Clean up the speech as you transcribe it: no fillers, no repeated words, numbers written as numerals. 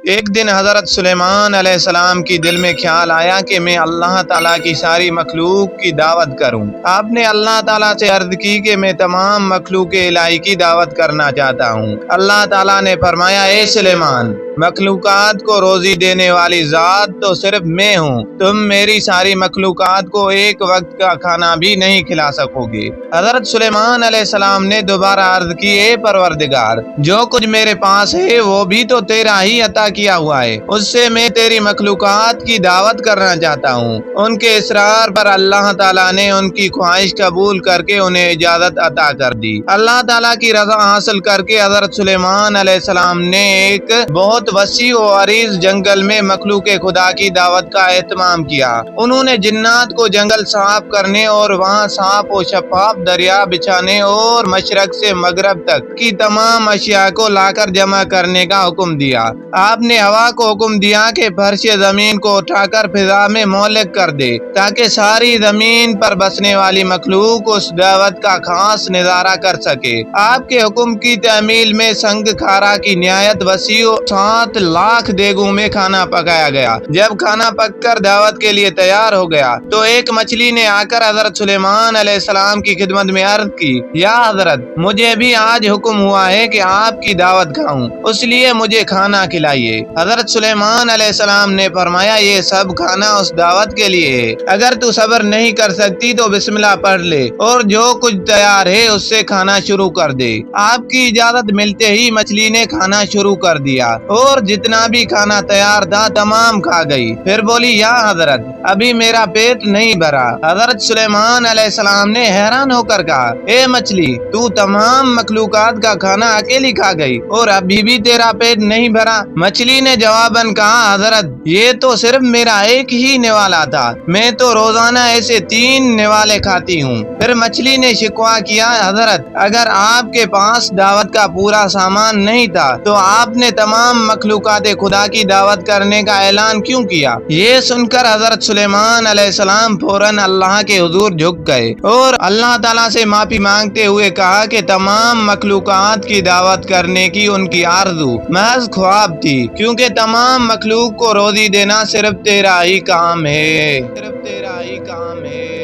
ایک دن حضرت سلیمان علیہ السلام کی دل میں خیال آیا کہ میں اللہ تعالیٰ کی ساری مخلوق کی دعوت کروں۔ آپ نے اللہ تعالیٰ سے عرض کی کہ میں تمام مخلوق الہی کی دعوت کرنا چاہتا ہوں۔ اللہ تعالیٰ نے فرمایا، اے سلیمان، مخلوقات کو روزی دینے والی ذات تو صرف میں ہوں، تم میری ساری مخلوقات کو ایک وقت کا کھانا بھی نہیں کھلا سکو گے۔ حضرت سلیمان علیہ السلام نے دوبارہ عرض کی، اے پروردگار، جو کچھ میرے پاس ہے وہ بھی تو تیرا ہی عطا کیا ہوا ہے، اس سے میں تیری مخلوقات کی دعوت کرنا چاہتا ہوں۔ ان کے اصرار پر اللہ تعالیٰ نے ان کی خواہش قبول کر کے انہیں اجازت عطا کر دی۔ اللہ تعالیٰ کی رضا حاصل کر کے حضرت سلیمان علیہ السلام نے ایک بہت وسیع و عریض جنگل میں مخلوق خدا کی دعوت کا اہتمام کیا۔ انہوں نے جنات کو جنگل صاف کرنے اور وہاں صاف و شفاف دریا بچھانے اور مشرق سے مغرب تک کی تمام اشیاء کو لا کر جمع کرنے کا حکم دیا۔ آپ نے ہوا کو حکم دیا کہ فرش زمین کو اٹھا کر فضا میں مہلک کر دے تاکہ ساری زمین پر بسنے والی مخلوق اس دعوت کا خاص نظارہ کر سکے۔ آپ کے حکم کی تعمیل میں سنگ خارا کی نہایت وسیع 7 لاکھ دیگوں میں کھانا پکایا گیا۔ جب کھانا پک کر دعوت کے لیے تیار ہو گیا تو ایک مچھلی نے آ کر حضرت سلیمان علیہ السلام کی خدمت میں عرض کی، یا حضرت، مجھے بھی آج حکم ہوا ہے کہ آپ کی دعوت کھاؤں، اس لیے مجھے کھانا کھلائیے۔ حضرت سلیمان علیہ السلام نے فرمایا، یہ سب کھانا اس دعوت کے لیے ہے، اگر تو صبر نہیں کر سکتی تو بسم اللہ پڑھ لے اور جو کچھ تیار ہے اس سے کھانا شروع کر دے۔ آپ کی اجازت ملتے ہی مچھلی نے کھانا شروع کر دیا اور جتنا بھی کھانا تیار تھا تمام کھا گئی۔ پھر بولی، یا حضرت، ابھی میرا پیٹ نہیں بھرا۔ حضرت سلیمان علیہ السلام نے حیران ہو کر کہا، اے مچھلی، تو تمام مخلوقات کا کھانا اکیلی کھا گئی اور ابھی بھی تیرا پیٹ نہیں بھرا؟ مچھلی نے جواباً کہا، حضرت، یہ تو صرف میرا ایک ہی نوالا تھا، میں تو روزانہ ایسے 3 نوالے کھاتی ہوں۔ پھر مچھلی نے شکوہ کیا، حضرت، اگر آپ کے پاس دعوت کا پورا سامان نہیں تھا تو آپ نے تمام مخلوقات خدا کی دعوت کرنے کا اعلان کیوں کیا؟ یہ سن کر حضرت سلیمان علیہ السلام فوراً اللہ کے حضور جھک گئے اور اللہ تعالیٰ سے معافی مانگتے ہوئے کہا کہ تمام مخلوقات کی دعوت کرنے کی ان کی آرزو محض خواب تھی، کیونکہ تمام مخلوق کو روزی دینا صرف تیرا ہی کام ہے، صرف تیرا ہی کام ہے۔